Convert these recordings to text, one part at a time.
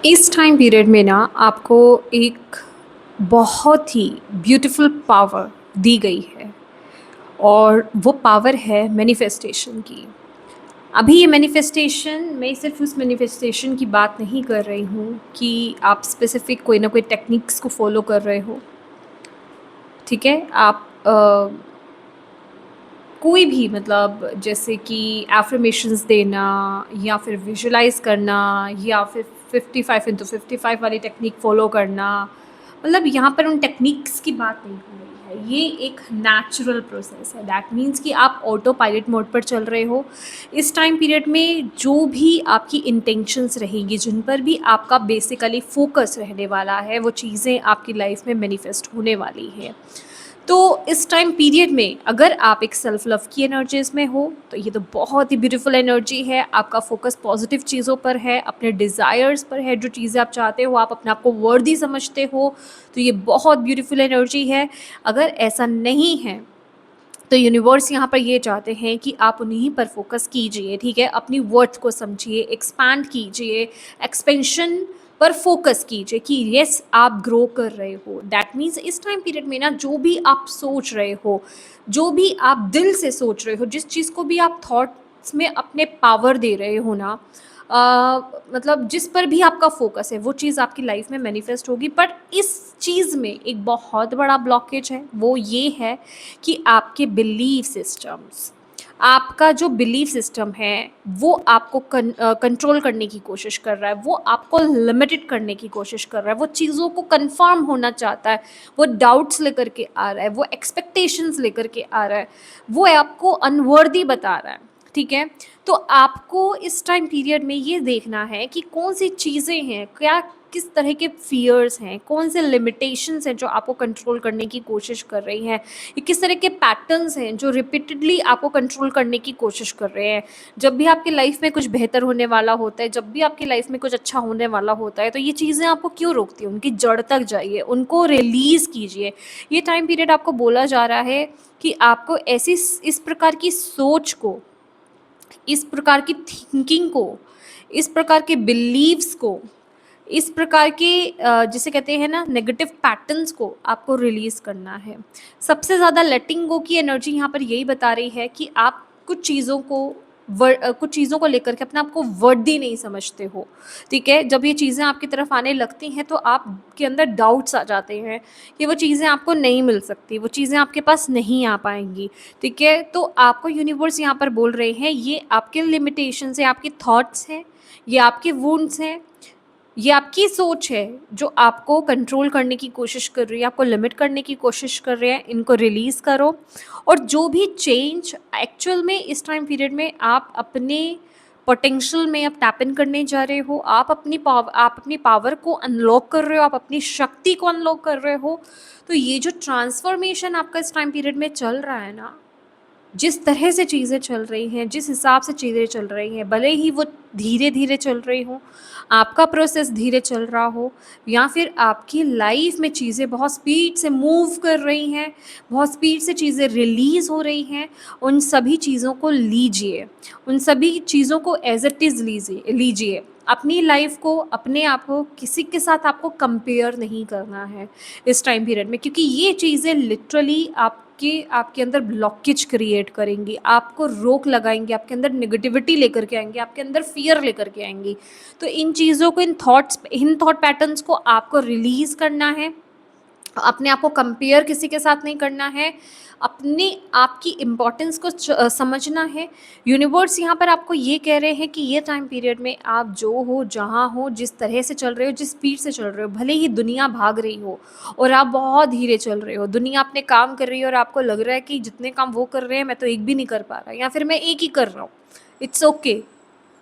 इस time period में ना आपको एक बहुत ही ब्यूटीफुल पावर दी गई है और वो पावर है मैनिफेस्टेशन की। अभी ये मैनिफेस्टेशन, मैं सिर्फ उस मैनिफेस्टेशन की बात नहीं कर रही हूँ कि आप स्पेसिफिक कोई ना कोई टेक्निक्स को फॉलो कर रहे हो। ठीक है, आप कोई भी मतलब जैसे कि एफर्मेशंस देना या फिर विजुलाइज करना या फिर 55 into 55 वाली टेक्निक फॉलो करना, मतलब यहाँ पर उन टेक्निक्स की बात नहीं हो रही है। ये एक नेचुरल प्रोसेस है। दैट मीन्स कि आप ऑटो पायलट मोड पर चल रहे हो। इस टाइम पीरियड में जो भी आपकी इंटेंशंस रहेंगी, जिन पर भी आपका बेसिकली फोकस रहने वाला है, वो चीज़ें आपकी लाइफ में मैनिफेस्ट होने वाली है। तो इस टाइम पीरियड में अगर आप एक सेल्फ लव की एनर्जीज में हो तो ये तो बहुत ही ब्यूटीफुल एनर्जी है। आपका फोकस पॉजिटिव चीज़ों पर है, अपने डिज़ायर्स पर है, जो चीज़ें आप चाहते हो, आप अपने आप को वर्दी समझते हो, तो ये बहुत ब्यूटीफुल एनर्जी है। अगर ऐसा नहीं है तो यूनिवर्स यहाँ पर ये चाहते हैं कि आप उन्हीं पर फोकस कीजिए। ठीक है, अपनी वर्थ को समझिए, एक्सपैंड कीजिए, एक्सपेंशन पर फोकस कीजिए कि यस आप ग्रो कर रहे हो। दैट मीन्स इस टाइम पीरियड में ना जो भी आप सोच रहे हो, जो भी आप दिल से सोच रहे हो, जिस चीज़ को भी आप थॉट्स में अपने पावर दे रहे हो ना, मतलब जिस पर भी आपका फोकस है वो चीज़ आपकी लाइफ में मैनिफेस्ट होगी। बट इस चीज़ में एक बहुत बड़ा ब्लॉकेज है, वो ये है कि आपके बिलीफ सिस्टम्स, आपका जो बिलीफ सिस्टम है वो आपको कंट्रोल करने की कोशिश कर रहा है, वो आपको लिमिटेड करने की कोशिश कर रहा है, वो चीज़ों को कंफर्म होना चाहता है, वो डाउट्स लेकर के आ रहा है, वो एक्सपेक्टेशंस लेकर के आ रहा है, वो आपको अनवर्दी बता रहा है। ठीक है, तो आपको इस टाइम पीरियड में ये देखना है कि कौन सी चीज़ें हैं, क्या किस तरह के फियर्स हैं, कौन से लिमिटेशंस हैं जो आपको कंट्रोल करने की कोशिश कर रही हैं, ये किस तरह के पैटर्न्स हैं जो रिपीटेडली आपको कंट्रोल करने की कोशिश कर रहे हैं। जब भी आपकी लाइफ में कुछ बेहतर होने वाला होता है, जब भी आपकी लाइफ में कुछ अच्छा होने वाला होता है, तो ये चीज़ें आपको क्यों रोकती हैं? उनकी जड़ तक जाइए, उनको रिलीज़ कीजिए। ये टाइम पीरियड आपको बोला जा रहा है कि आपको ऐसी इस प्रकार की सोच को, इस प्रकार की थिंकिंग को, इस प्रकार के बिलीव्स को, इस प्रकार के जिसे कहते हैं ना नेगेटिव पैटर्न्स को आपको रिलीज़ करना है। सबसे ज़्यादा लेटिंग गो की एनर्जी यहाँ पर यही बता रही है कि आप कुछ चीज़ों को लेकर के अपने आप को वर्दी नहीं समझते हो। ठीक है, जब ये चीज़ें आपकी तरफ आने लगती हैं तो आपके अंदर डाउट्स आ जाते हैं कि वो चीज़ें आपको नहीं मिल सकती, वो चीज़ें आपके पास नहीं आ पाएंगी। ठीक है, तो आपको यूनिवर्स यहाँ पर बोल रहे हैं ये आपके लिमिटेशंस है, आपके थॉट्स हैं, ये आपके वुंड्स हैं, ये आपकी सोच है जो आपको कंट्रोल करने की कोशिश कर रही है, आपको लिमिट करने की कोशिश कर रहे हैं। इनको रिलीज़ करो और जो भी चेंज एक्चुअल में इस टाइम पीरियड में आप अपने पोटेंशियल में आप टैप इन करने जा रहे हो, आप अपनी पावर को अनलॉक कर रहे हो, आप अपनी शक्ति को अनलॉक कर रहे हो। तो ये जो ट्रांसफॉर्मेशन आपका इस टाइम पीरियड में चल रहा है ना, जिस तरह से चीज़ें चल रही हैं, जिस हिसाब से चीज़ें चल रही हैं, भले ही वो धीरे धीरे चल रही हों, आपका प्रोसेस धीरे चल रहा हो, या फिर आपकी लाइफ में चीज़ें बहुत स्पीड से मूव कर रही हैं, बहुत स्पीड से चीज़ें रिलीज़ हो रही हैं, उन सभी चीज़ों को लीजिए, उन सभी चीज़ों को एज इट इज़ लीजिए। अपनी लाइफ को, अपने आप को किसी के साथ आपको कंपेयर नहीं करना है इस टाइम पीरियड में, क्योंकि ये चीज़ें लिटरली आपके अंदर ब्लॉकेज क्रिएट करेंगी, आपको रोक लगाएंगी, आपके अंदर नेगेटिविटी लेकर के आएंगी, आपके अंदर फियर लेकर के आएंगी। तो इन चीज़ों को, इन थॉट पैटर्न्स को आपको रिलीज़ करना है। अपने आप को कंपेयर किसी के साथ नहीं करना है, अपने आप की इम्पोर्टेंस को समझना है। यूनिवर्स यहाँ पर आपको ये कह रहे हैं कि ये टाइम पीरियड में आप जो हो, जहाँ हो, जिस तरह से चल रहे हो, जिस स्पीड से चल रहे हो, भले ही दुनिया भाग रही हो और आप बहुत धीरे चल रहे हो, दुनिया अपने काम कर रही है और आपको लग रहा है कि जितने काम वो कर रहे हैं मैं तो एक भी नहीं कर पा रहा, या फिर मैं एक ही कर रहा हूँ। It's okay.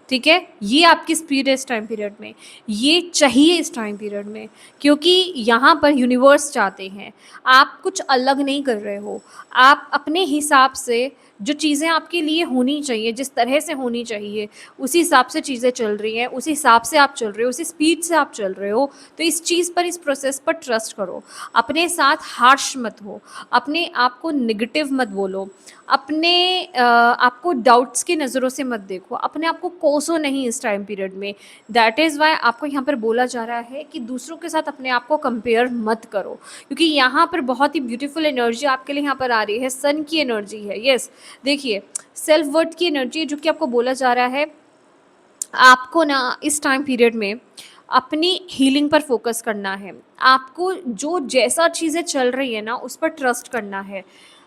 ठीक है, ये आपकी स्पीड है इस टाइम पीरियड में, ये चाहिए इस टाइम पीरियड में, क्योंकि यहाँ पर यूनिवर्स चाहते हैं, आप कुछ अलग नहीं कर रहे हो, आप अपने हिसाब से जो चीज़ें आपके लिए होनी चाहिए, जिस तरह से होनी चाहिए, उसी हिसाब से चीज़ें चल रही हैं, उसी हिसाब से आप चल रहे हो, उसी स्पीड से आप चल रहे हो, तो इस चीज़ पर, इस प्रोसेस पर ट्रस्ट करो। अपने साथ हार्श मत हो, अपने आप को नेगेटिव मत बोलो, अपने आपको डाउट्स की नज़रों से मत देखो, अपने आप को कोसो नहीं इस टाइम पीरियड में। दैट इज़ वाई आपको यहाँ पर बोला जा रहा है कि दूसरों के साथ अपने आप को कंपेयर मत करो, क्योंकि यहाँ पर बहुत ही ब्यूटीफुल एनर्जी आपके लिए यहाँ पर आ रही है, सन की एनर्जी है। यस, देखिए, सेल्फ वर्थ की एनर्जी है, जो कि आपको बोला जा रहा है आपको ना इस टाइम पीरियड में अपनी हीलिंग पर फोकस करना है। आपको जो जैसा चीज़ें चल रही है ना, उस पर ट्रस्ट करना है।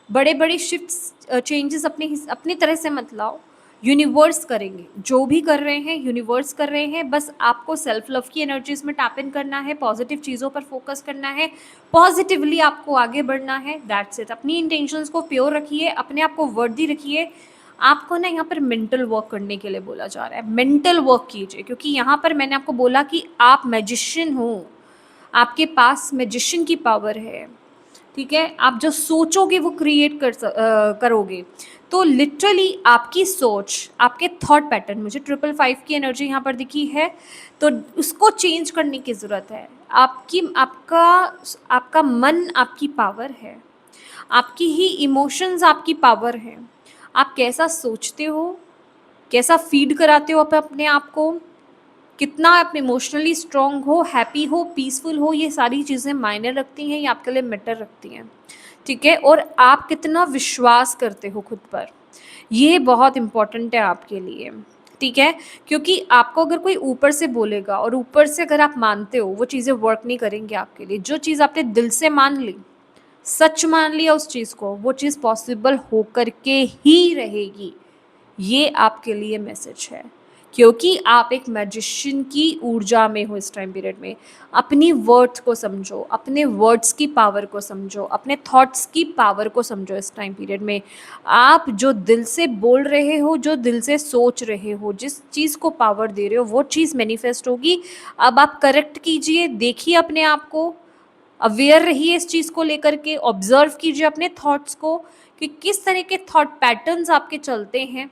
बड़े बड़े शिफ्ट्स, चेंजेस अपनी तरह से मत लाओ, यूनिवर्स करेंगे, जो भी कर रहे हैं यूनिवर्स कर रहे हैं। बस आपको सेल्फ लव की एनर्जीज में टैप इन करना है, पॉजिटिव चीज़ों पर फोकस करना है, पॉजिटिवली आपको आगे बढ़ना है। That's it. अपनी इंटेंशंस को प्योर रखिए, अपने आप को वर्दी रखिए। आपको ना यहाँ पर मेंटल वर्क करने के लिए बोला जा रहा है, मेंटल वर्क कीजिए, क्योंकि यहाँ पर मैंने आपको बोला कि आप मैजिशियन हो, आपके पास मैजिशियन की पावर है। ठीक है, आप जो सोचोगे वो क्रिएट करोगे। तो लिटरली आपकी सोच, आपके थॉट पैटर्न, मुझे 555 की एनर्जी यहाँ पर दिखी है, तो उसको चेंज करने की ज़रूरत है। आपका मन आपकी पावर है, आपकी ही इमोशंस आपकी पावर है। आप कैसा सोचते हो, कैसा फीड कराते हो अपने आप को, कितना आप इमोशनली स्ट्रॉन्ग हो, हैप्पी हो, पीसफुल हो, ये सारी चीज़ें मायने रखती हैं, ये आपके लिए मैटर रखती हैं। ठीक है, और आप कितना विश्वास करते हो खुद पर, ये बहुत इम्पॉर्टेंट है आपके लिए। ठीक है, क्योंकि आपको अगर कोई ऊपर से बोलेगा और ऊपर से अगर आप मानते हो, वो चीज़ें वर्क नहीं करेंगी आपके लिए। जो चीज़ आपने दिल से मान ली, सच मान लिया उस चीज़ को, वो चीज़ पॉसिबल होकर के ही रहेगी। ये आपके लिए मैसेज है, क्योंकि आप एक मैजिशियन की ऊर्जा में हो इस टाइम पीरियड में। अपनी वर्थ को समझो, अपने वर्ड्स की पावर को समझो, अपने थॉट्स की पावर को समझो। इस टाइम पीरियड में आप जो दिल से बोल रहे हो, जो दिल से सोच रहे हो, जिस चीज़ को पावर दे रहे हो, वो चीज़ मैनिफेस्ट होगी। अब आप करेक्ट कीजिए, देखिए अपने आप को, अवेयर रहिए इस चीज़ को लेकर के, ऑब्जर्व कीजिए अपने थॉट्स को कि किस तरह के थॉट पैटर्न्स आपके चलते हैं,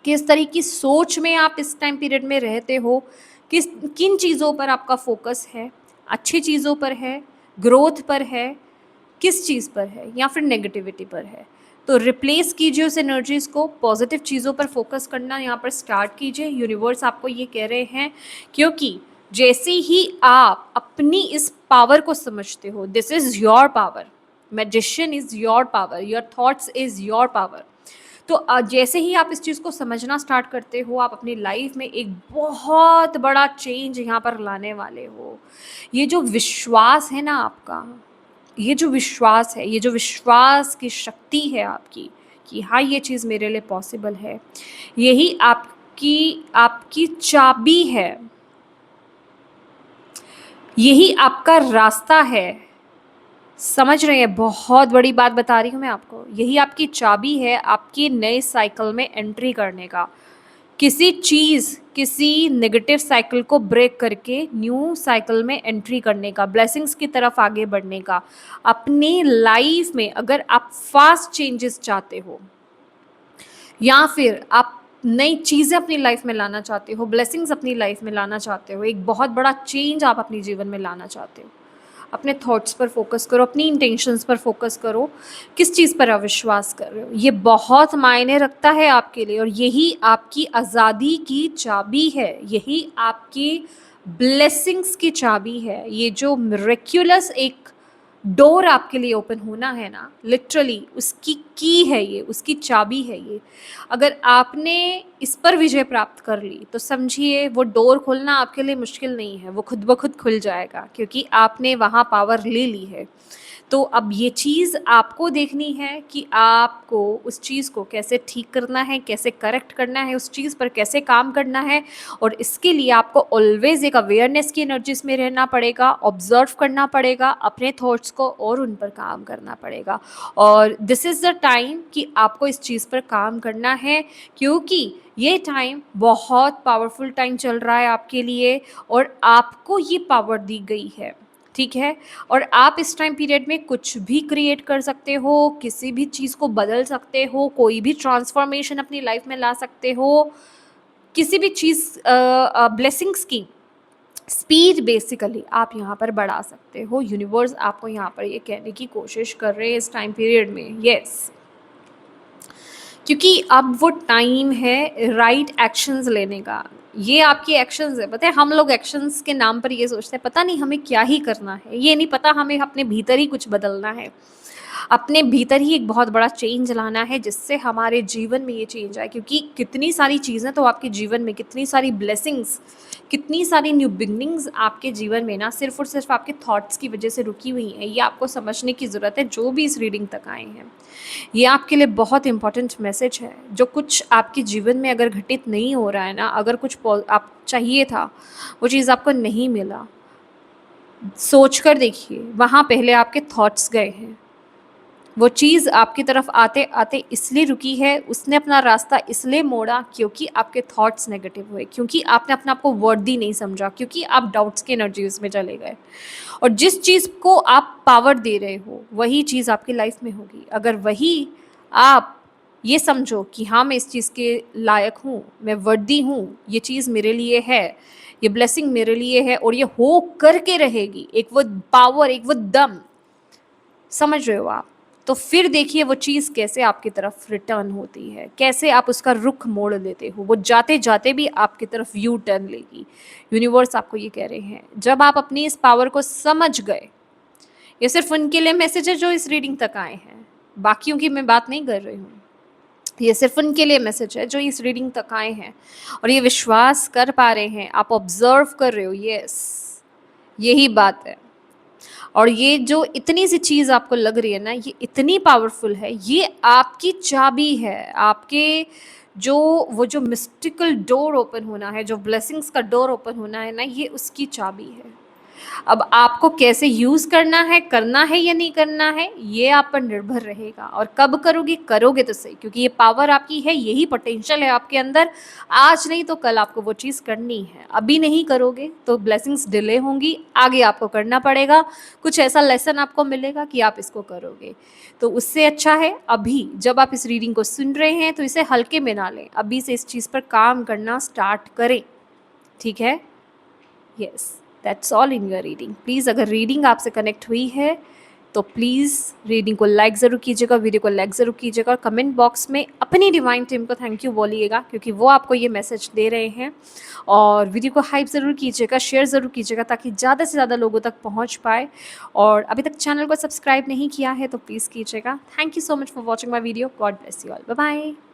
किस तरह की सोच में आप इस टाइम पीरियड में रहते हो, किन चीज़ों पर आपका फोकस है, अच्छी चीज़ों पर है, ग्रोथ पर है, किस चीज़ पर है, या फिर नेगेटिविटी पर है। तो रिप्लेस कीजिए उस एनर्जीज़ को, पॉजिटिव चीज़ों पर फोकस करना यहाँ पर स्टार्ट कीजिए। यूनिवर्स आपको ये कह रहे हैं, क्योंकि जैसे ही आप अपनी इस पावर को समझते हो, this is your power, magician is your power, your thoughts is your power. तो जैसे ही आप इस चीज़ को समझना स्टार्ट करते हो, आप अपनी लाइफ में एक बहुत बड़ा चेंज यहाँ पर लाने वाले हो। ये जो विश्वास है ना आपका, ये जो विश्वास है, ये जो विश्वास की शक्ति है आपकी कि हाँ, ये चीज़ मेरे लिए पॉसिबल है, यही आपकी आपकी चाबी है, यही आपका रास्ता है। समझ रहे हैं, बहुत बड़ी बात बता रही हूँ मैं आपको। यही आपकी चाबी है आपकी नए साइकिल में एंट्री करने का, किसी चीज़, किसी नेगेटिव साइकिल को ब्रेक करके न्यू साइकिल में एंट्री करने का, ब्लेसिंग्स की तरफ आगे बढ़ने का। अपनी लाइफ में अगर आप फास्ट चेंजेस चाहते हो, या फिर आप नई चीज़ें अपनी लाइफ में लाना चाहते हो, ब्लेसिंग्स अपनी लाइफ में लाना चाहते हो, एक बहुत बड़ा चेंज आप अपने जीवन में लाना चाहते हो, अपने थॉट्स पर फोकस करो, अपनी इंटेंशंस पर फोकस करो, किस चीज़ पर अविश्वास कर रहे हो, ये बहुत मायने रखता है आपके लिए। और यही आपकी आज़ादी की चाबी है, यही आपकी ब्लेसिंग्स की चाबी है। ये जो मिरेक्युलस एक डोर आपके लिए ओपन होना है ना, लिटरली उसकी की है ये, उसकी चाबी है ये। अगर आपने इस पर विजय प्राप्त कर ली, तो समझिए वो डोर खोलना आपके लिए मुश्किल नहीं है, वो खुद ब खुद खुल जाएगा, क्योंकि आपने वहाँ पावर ले ली है। तो अब ये चीज़ आपको देखनी है कि आपको उस चीज़ को कैसे ठीक करना है, कैसे करेक्ट करना है, उस चीज़ पर कैसे काम करना है। और इसके लिए आपको ऑलवेज एक अवेयरनेस की एनर्जीज में रहना पड़ेगा, ऑब्जर्व करना पड़ेगा अपने थॉट्स को, और उन पर काम करना पड़ेगा। और दिस इज़ द टाइम कि आपको इस चीज़ पर काम करना है, क्योंकि ये टाइम बहुत पावरफुल टाइम चल रहा है आपके लिए, और आपको ये पावर दी गई है। ठीक है? और आप इस टाइम पीरियड में कुछ भी क्रिएट कर सकते हो, किसी भी चीज़ को बदल सकते हो, कोई भी ट्रांसफ़ॉर्मेशन अपनी लाइफ़ में ला सकते हो, किसी भी चीज़ ब्लेसिंग्स की स्पीड बेसिकली आप यहाँ पर बढ़ा सकते हो। यूनिवर्स आपको यहाँ पर ये कहने की कोशिश कर रहे हैं इस टाइम पीरियड में, येस। क्योंकि अब वो टाइम है राइट एक्शंस लेने का। ये आपके एक्शंस है, पता है हम लोग एक्शंस के नाम पर ये सोचते हैं पता नहीं हमें क्या ही करना है, ये नहीं पता हमें अपने भीतर ही कुछ बदलना है, अपने भीतर ही एक बहुत बड़ा चेंज लाना है जिससे हमारे जीवन में ये चेंज आए। क्योंकि कितनी सारी चीज़ें तो आपके जीवन में, कितनी सारी ब्लेसिंग्स, कितनी सारी न्यू बिगनिंग्स आपके जीवन में ना सिर्फ और सिर्फ आपके थॉट्स की वजह से रुकी हुई हैं। ये आपको समझने की ज़रूरत है जो भी इस रीडिंग तक आए हैं। ये आपके लिए बहुत इंपॉर्टेंट मैसेज है। जो कुछ आपके जीवन में अगर घटित नहीं हो रहा है ना, अगर कुछ आप चाहिए था वो चीज़ आपको नहीं मिला, सोच कर देखिए वहाँ पहले आपके थॉट्स गए हैं। वो चीज़ आपकी तरफ आते आते इसलिए रुकी है, उसने अपना रास्ता इसलिए मोड़ा क्योंकि आपके थॉट्स नेगेटिव हुए, क्योंकि आपने अपने आप को वर्दी नहीं समझा, क्योंकि आप डाउट्स की एनर्जी उसमें चले गए। और जिस चीज़ को आप पावर दे रहे हो वही चीज़ आपकी लाइफ में होगी। अगर वही आप ये समझो कि हाँ मैं इस चीज़ के लायक हूँ, मैं वर्दी हूँ, ये चीज़ मेरे लिए है, ये ब्लेसिंग मेरे लिए है और ये हो करके रहेगी, एक वो पावर, एक वो दम, समझ रहे हो आप? तो फिर देखिए वो चीज़ कैसे आपकी तरफ रिटर्न होती है, कैसे आप उसका रुख मोड़ लेते हो, वो जाते-जाते भी आपकी तरफ यू टर्न लेगी। यूनिवर्स आपको ये कह रहे हैं, जब आप अपनी इस पावर को समझ गए, ये सिर्फ़ उनके लिए मैसेज है जो इस रीडिंग तक आए हैं, बाकियों की मैं बात नहीं कर रही हूँ। ये सिर्फ़ उनके लिए मैसेज है जो इस रीडिंग तक आए हैं और ये विश्वास कर पा रहे हैं, आप ऑब्ज़र्व कर रहे हो, यस, यही बात है। और ये जो इतनी सी चीज़ आपको लग रही है ना, ये इतनी पावरफुल है, ये आपकी चाबी है, आपके जो वो जो मिस्टिकल डोर ओपन होना है, जो ब्लेसिंग्स का डोर ओपन होना है ना, ये उसकी चाबी है। अब आपको कैसे यूज़ करना है या नहीं करना है, ये आप पर निर्भर रहेगा। और कब करोगे, करोगे तो सही, क्योंकि ये पावर आपकी है, यही पोटेंशियल है आपके अंदर। आज नहीं तो कल आपको वो चीज़ करनी है। अभी नहीं करोगे तो ब्लेसिंग्स डिले होंगी, आगे आपको करना पड़ेगा। कुछ ऐसा लेसन आपको मिलेगा कि आप इसको करोगे। तो उससे अच्छा है अभी जब आप इस रीडिंग को सुन रहे हैं तो इसे हल्के में ना लें, अभी से इस चीज़ पर काम करना स्टार्ट करें, ठीक है? Yes, that's all in your reading. Please अगर रीडिंग आपसे कनेक्ट हुई है तो प्लीज़ रीडिंग को लाइक ज़रूर कीजिएगा, वीडियो को लाइक ज़रूर कीजिएगा और कमेंट बॉक्स में अपनी डिवाइन टीम को थैंक यू बोलिएगा, क्योंकि वो आपको ये मैसेज दे रहे हैं। और वीडियो को हाइप ज़रूर कीजिएगा, शेयर ज़रूर कीजिएगा ताकि ज़्यादा से ज़्यादा लोगों तक पहुँच पाए। और अभी तक चैनल को सब्सक्राइब नहीं किया है तो प्लीज़ कीजिएगा। Thank you so much for watching my video. God bless you all. Bye bye.